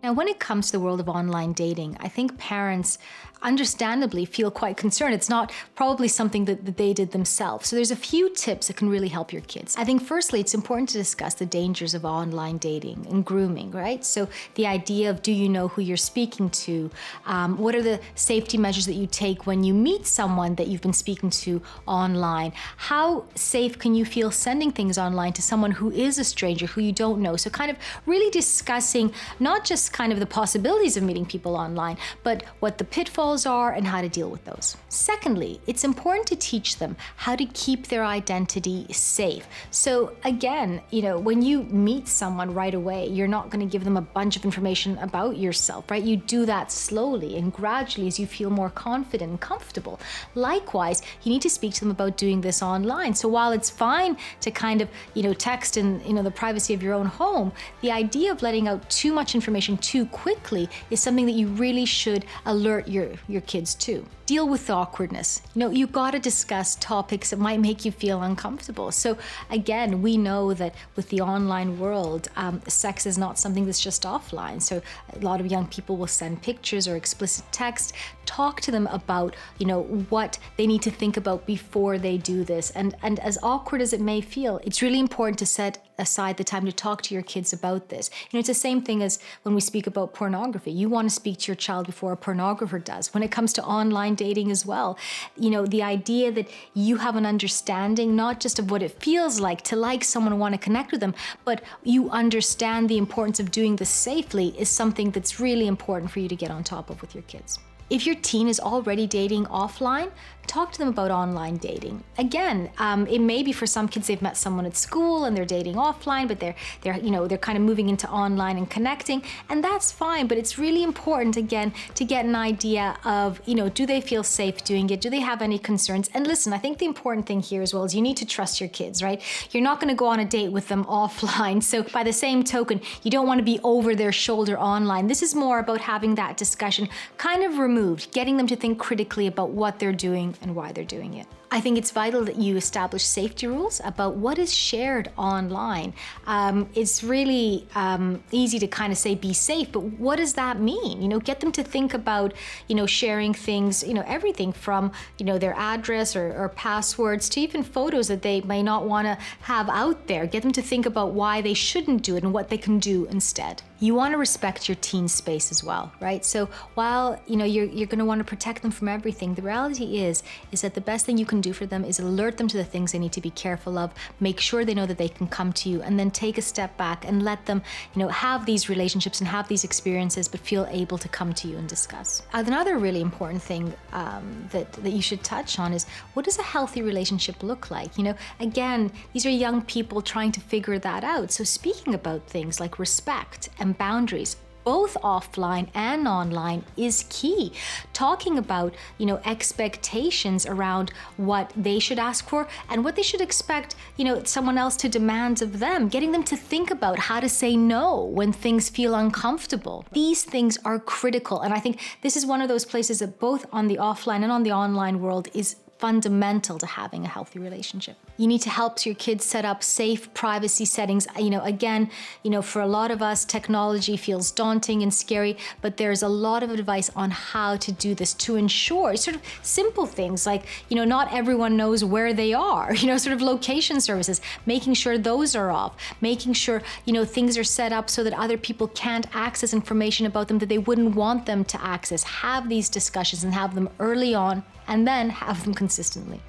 Now, when it comes to the world of online dating, I think parents understandably feel quite concerned. It's not probably something that they did themselves. So there's a few tips that can really help your kids. I think firstly, it's important to discuss the dangers of online dating and grooming, right? So the idea of, do you know who you're speaking to? What are the safety measures that you take when you meet someone that you've been speaking to online? How safe can you feel sending things online to someone who is a stranger, who you don't know? So kind of really discussing not just kind of the possibilities of meeting people online, but what the pitfalls are and how to deal with those. Secondly, it's important to teach them how to keep their identity safe. So again, when you meet someone right away, you're not going to give them a bunch of information about yourself, right? You do that slowly and gradually as you feel more confident and comfortable. Likewise, you need to speak to them about doing this online. So while it's fine to kind of, text in, the privacy of your own home, the idea of letting out too much information too quickly is something that you really should alert your kids to. Deal with the awkwardness. You've got to discuss topics that might make you feel uncomfortable. So again, we know that with the online world, sex is not something that's just offline. So a lot of young people will send pictures or explicit text. Talk to them about, what they need to think about before they do this. And as awkward as it may feel, it's really important to set aside the time to talk to your kids about this. It's the same thing as when we speak about pornography. You want to speak to your child before a pornographer does. When it comes to online dating as well, the idea that you have an understanding not just of what it feels like to like someone and want to connect with them, but you understand the importance of doing this safely is something that's really important for you to get on top of with your kids. If your teen is already dating offline, talk to them about online dating. Again, it may be for some kids they've met someone at school and they're dating offline, but they're kind of moving into online and connecting, and that's fine. But it's really important again to get an idea of, do they feel safe doing it? Do they have any concerns? And listen, I think the important thing here as well is you need to trust your kids, right? You're not going to go on a date with them offline. So by the same token, you don't want to be over their shoulder online. This is more about having that discussion kind of removed, getting them to think critically about what they're doing and why they're doing it. I think it's vital that you establish safety rules about what is shared online. It's really easy to kind of say be safe, but what does that mean? Get them to think about, sharing things, everything from, their address or passwords to even photos that they may not want to have out there. Get them to think about why they shouldn't do it and what they can do instead. You want to respect your teen's space as well, right? So while, you're going to want to protect them from everything, the reality is that the best thing you can do for them is alert them to the things they need to be careful of, make sure they know that they can come to you, and then take a step back and let them, have these relationships and have these experiences, but feel able to come to you and discuss. Another really important thing that you should touch on is, what does a healthy relationship look like? Again, these are young people trying to figure that out. So speaking about things like respect and boundaries, both offline and online, is key. Talking about, expectations around what they should ask for and what they should expect, someone else to demand of them. Getting them to think about how to say no when things feel uncomfortable. These things are critical. And I think this is one of those places that both on the offline and on the online world is fundamental to having a healthy relationship. You need to help your kids set up safe privacy settings. Again, for a lot of us, technology feels daunting and scary, but there's a lot of advice on how to do this to ensure sort of simple things like, not everyone knows where they are, sort of location services, making sure those are off, making sure, things are set up so that other people can't access information about them that they wouldn't want them to access. Have these discussions and have them early on, and then have them consistently.